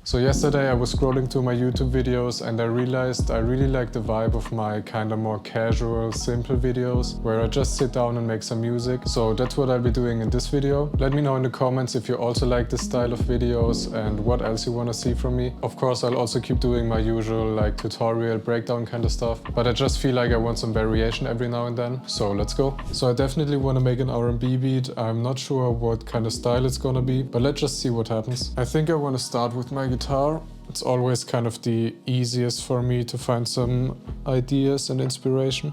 So yesterday I was scrolling through my YouTube videos and I realized I really like the vibe of my kinda more casual, simple videos where I just sit down and make some music. So that's what I'll be doing in this video. Let me know in the comments if you also like this style of videos and what else you want to see from me. Of course, I'll also keep doing my usual like tutorial breakdown kind of stuff, but I just feel like I want some variation every now and then. So let's go. So I definitely want to make an R&B beat. I'm not sure what kind of style it's gonna be, but let's just see what happens. I think I want to start with my guitar. It's always kind of the easiest for me to find some ideas and inspiration.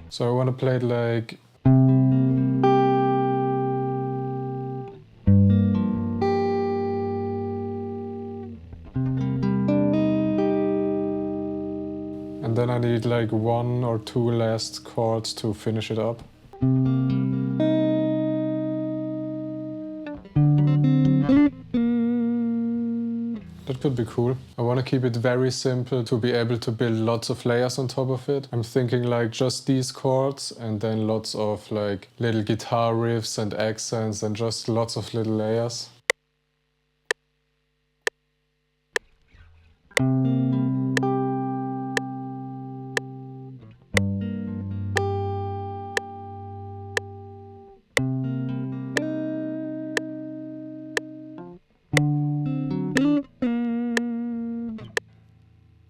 So I want to play it like... And then I need like 1 or 2 last chords to finish it up. That could be cool. I want to keep it very simple to be able to build lots of layers on top of it. I'm thinking like just these chords and then lots of like little guitar riffs and accents and just lots of little layers.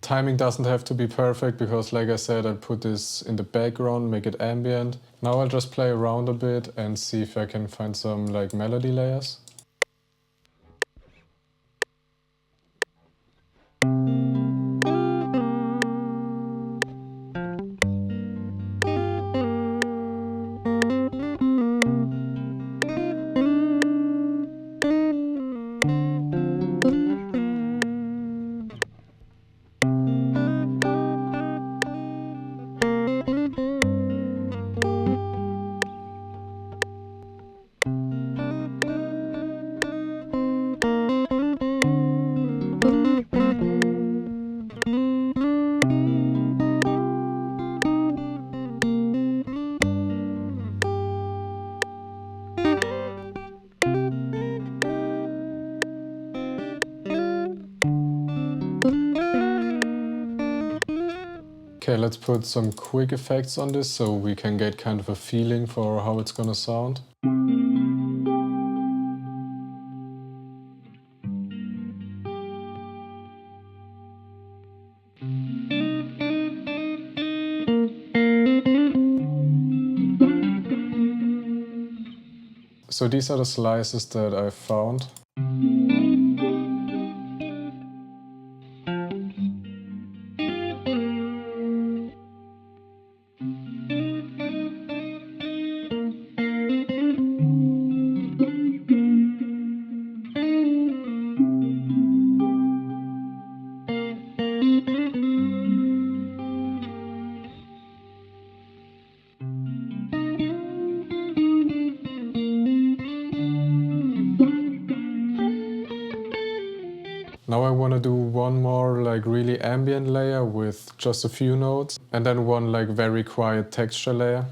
Timing doesn't have to be perfect because, like I said, I put this in the background, make it ambient. Now I'll just play around a bit and see if I can find some like melody layers. Okay, let's put some quick effects on this so we can get kind of a feeling for how it's gonna sound. So these are the slices that I found. Now I want to do one more like really ambient layer with just a few notes and then one like very quiet texture layer.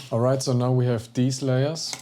Alright, so now we have these layers.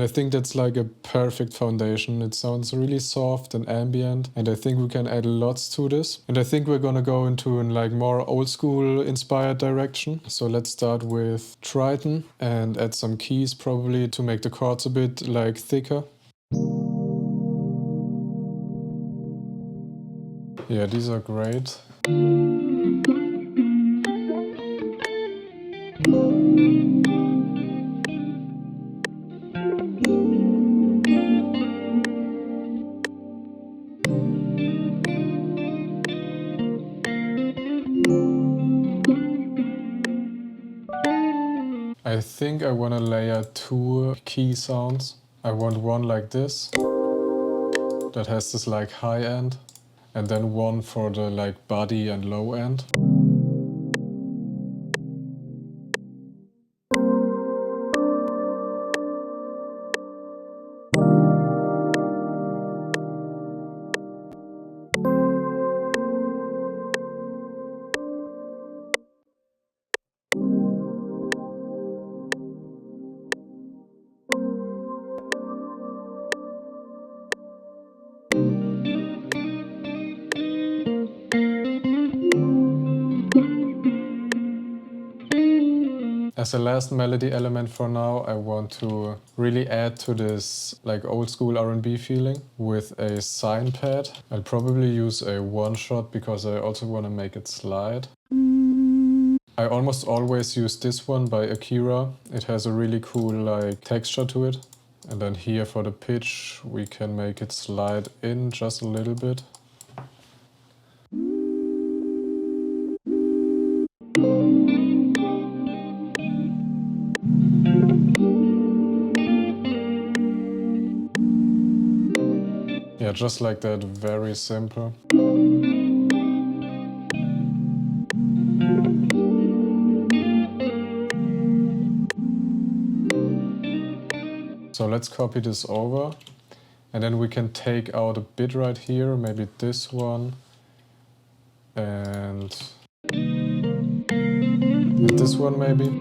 I think that's like a perfect foundation. It sounds really soft and ambient, and I think we can add lots to this. And I think we're gonna go into an like more old school inspired direction. So let's start with Triton and add some keys probably to make the chords a bit like thicker. Yeah, these are great. I think I want to layer 2 key sounds. I want one like this, that has this like high end, and then one for the like body and low end. As a last melody element for now, I want to really add to this like old school R&B feeling with a sign pad. I'll probably use a one shot because I also want to make it slide. I almost always use this one by Akira. It has a really cool like texture to it. And then here for the pitch, we can make it slide in just a little bit. Yeah, just like that, very simple. So let's copy this over, and then we can take out a bit right here, maybe this one, and this one maybe.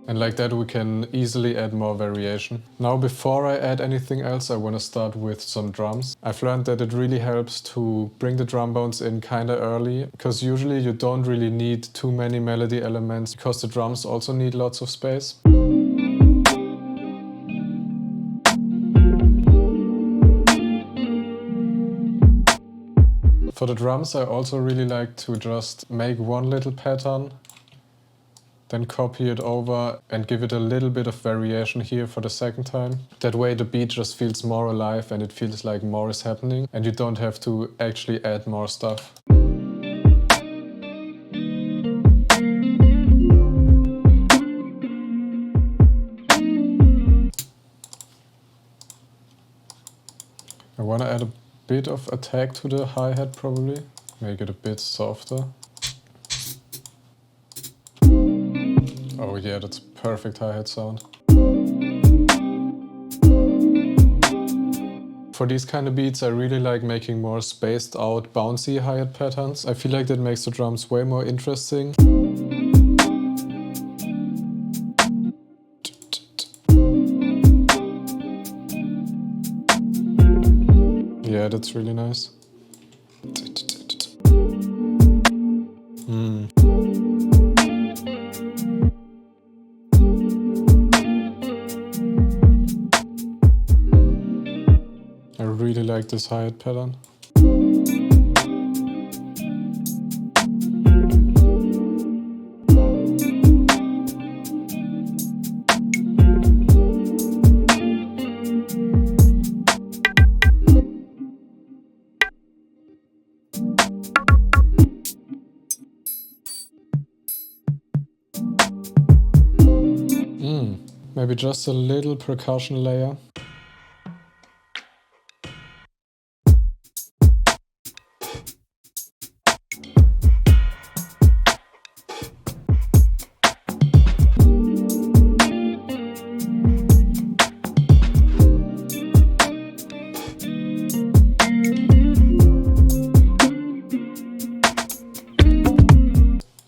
And like that we can easily add more variation. Now before I add anything else, I want to start with some drums. I've learned that it really helps to bring the drum bounce in kinda early, because usually you don't really need too many melody elements, because the drums also need lots of space. For the drums I also really like to just make one little pattern, then copy it over and give it a little bit of variation here for the second time. That way the beat just feels more alive and it feels like more is happening and you don't have to actually add more stuff. I want to add a bit of attack to the hi-hat probably, make it a bit softer. Oh yeah, that's perfect hi-hat sound. For these kind of beats I really like making more spaced out bouncy hi-hat patterns. I feel like that makes the drums way more interesting. Yeah, that's really nice. I really like this hi-hat pattern. Maybe just a little percussion layer.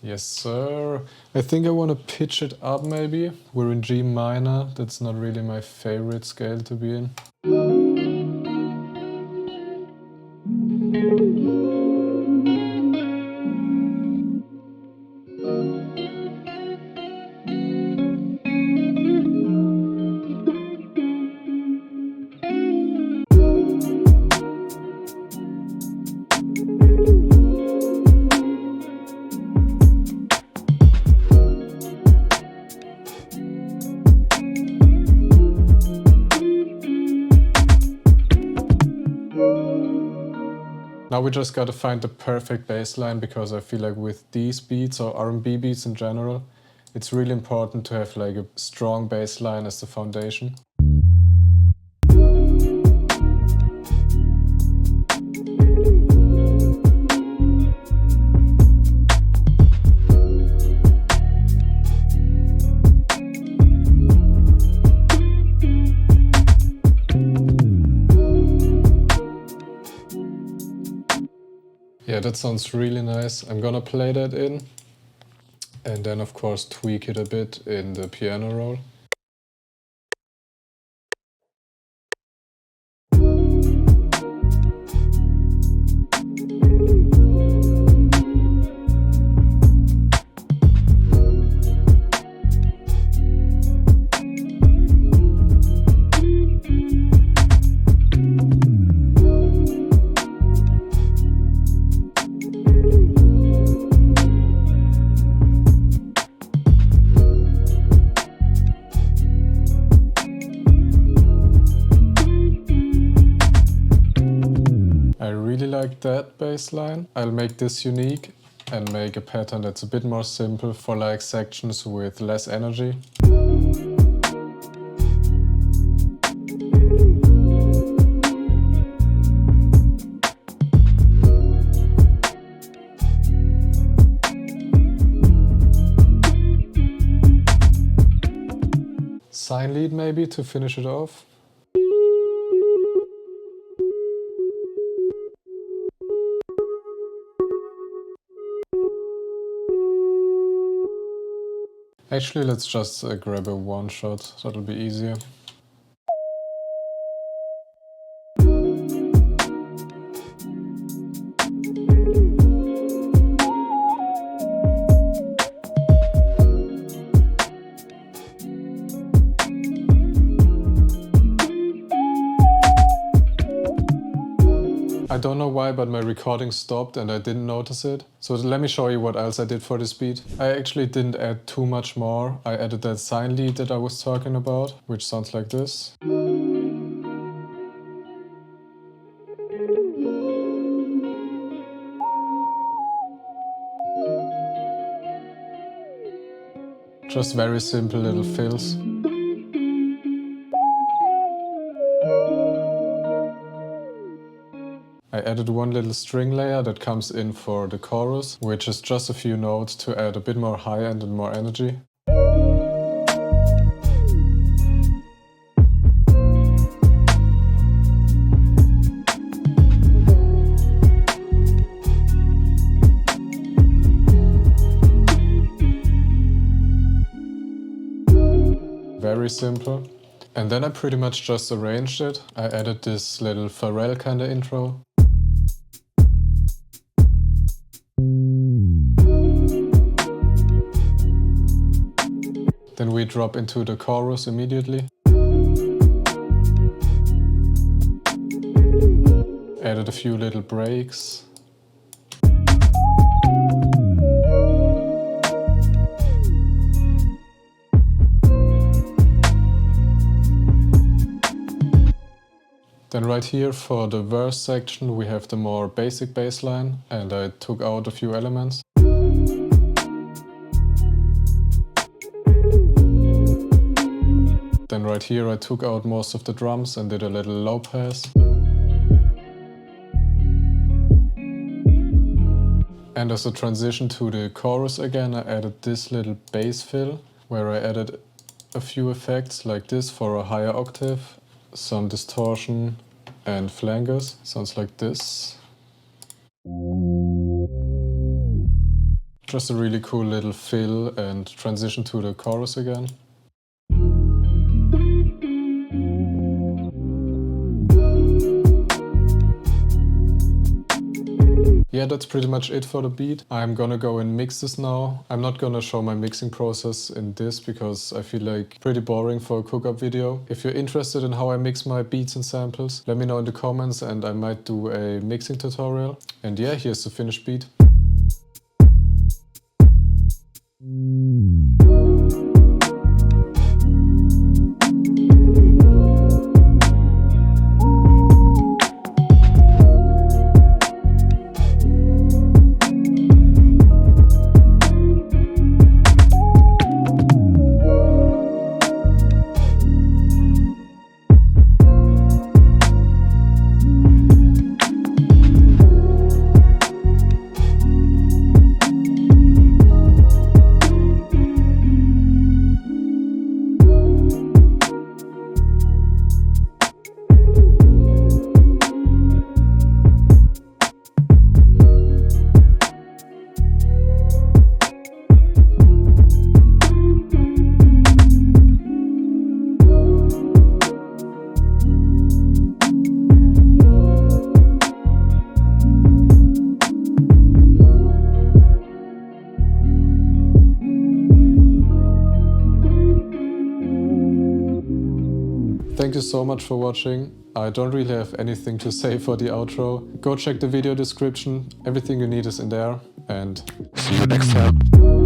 Yes, sir. I think I want to pitch it up maybe. We're in G minor. That's not really my favorite scale to be in. Now we just gotta find the perfect bass line, because I feel like with these beats or R&B beats in general, it's really important to have like a strong bass line as the foundation. Yeah, that sounds really nice. I'm gonna play that in, and then of course tweak it a bit in the piano roll. Like that bass line. I'll make this unique and make a pattern that's a bit more simple for like sections with less energy. Sine lead maybe to finish it off. Actually, let's just grab a one shot, that'll be easier. I don't know why, but my recording stopped and I didn't notice it. So let me show you what else I did for this beat. I actually didn't add too much more. I added that sine lead that I was talking about, which sounds like this. Just very simple little fills. I added one little string layer that comes in for the chorus, which is just a few notes to add a bit more high end and more energy. Very simple. And then I pretty much just arranged it. I added this little Pharrell kind of intro. Then we drop into the chorus immediately. Added a few little breaks. Then right here for the verse section we have the more basic bass line, and I took out a few elements. Then right here I took out most of the drums and did a little low pass. And as a transition to the chorus again, I added this little bass fill, where I added a few effects like this for a higher octave, some distortion and flangers. Sounds like this. Just a really cool little fill and transition to the chorus again. Yeah, that's pretty much it for the beat. I'm gonna go and mix this now. I'm not gonna show my mixing process in this because I feel like pretty boring for a Cookup video. If you're interested in how I mix my beats and samples, let me know in the comments and I might do a mixing tutorial. And yeah, here's the finished beat. Thank you so much for watching. I don't really have anything to say for the outro. Go check the video description. Everything you need is in there. And see you next time.